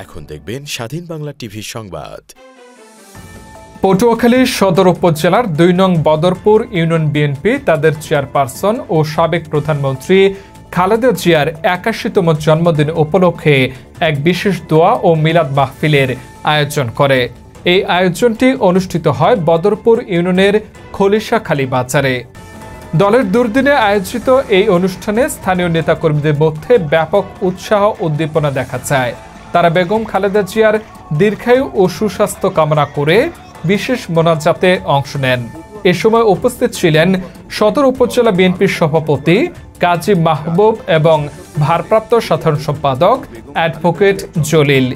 এখন দেখবেন স্বাধীন বাংলা টিভি সংবাদ। পটুয়াখালী সদর উপজেলার ২ নং বদরপুর ইউনিয়ন বিএনপি তাদের চেয়ারপারসন ও সাবেক প্রধানমন্ত্রী খালেদা জিয়ার ৮১তম জন্মদিন উপলক্ষে এক বিশেষ দোয়া ও মিলাদ মাহফিলের আয়োজন করে। এই আয়োজনটি অনুষ্ঠিত হয় বদরপুর ইউনিয়নের খলিশাখালী বাজারে। দলের দুর্দিনে আয়োজিত এই অনুষ্ঠানে স্থানীয় নেতাকর্মীদের মধ্যে ব্যাপক উৎসাহ উদ্দীপনা দেখা যায়। তারা বেগম খালেদা জিয়ার দীর্ঘায়ু ও সুস্বাস্থ্য কামনা করে বিশেষ মোনাজাতে অংশ নেন। এ সময় উপস্থিত ছিলেন সদর উপজেলা বিএনপির সভাপতি কাজী মাহবুব এবং ভারপ্রাপ্ত সাধারণ সম্পাদক অ্যাডভোকেট জলিল।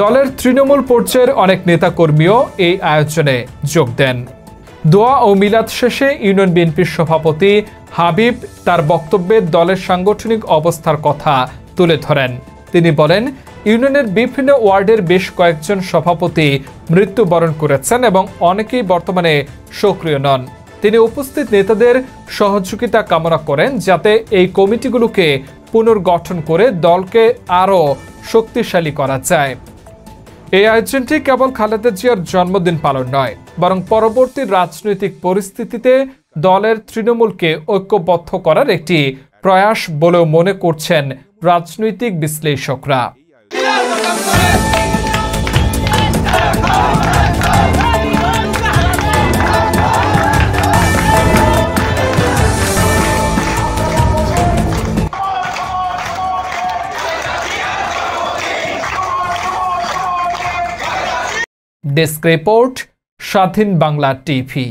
দলের তৃণমূল পর্যায়ের অনেক নেতাকর্মীও এই আয়োজনে যোগ দেন। দোয়া ও মিলাদ শেষে ইউনিয়ন বিএনপির সভাপতি হাবিব তার বক্তব্যে দলের সাংগঠনিক অবস্থার কথা তুলে ধরেন। তিনি বলেন, ইউনিয়নের বিভিন্ন ওয়ার্ডের বেশ কয়েকজন সভাপতি মৃত্যুবরণ করেছেন এবং অনেকেই বর্তমানে সক্রিয় নন। তিনি উপস্থিত নেতাদের সহযোগিতা কামনা করেন যাতে এই কমিটিগুলোকে পুনর্গঠন করে দলকে আরও শক্তিশালী করা যায়। এই আয়োজনটি কেবল খালেদা জিয়ার জন্মদিন পালন নয়, বরং পরবর্তী রাজনৈতিক পরিস্থিতিতে দলের তৃণমূলকে ঐক্যবদ্ধ করার একটি প্রয়াস বলেও মনে করছেন রাজনৈতিক বিশ্লেষকরা। ডেস্ক রিপোর্ট, স্বাধীন বাংলা টিভি।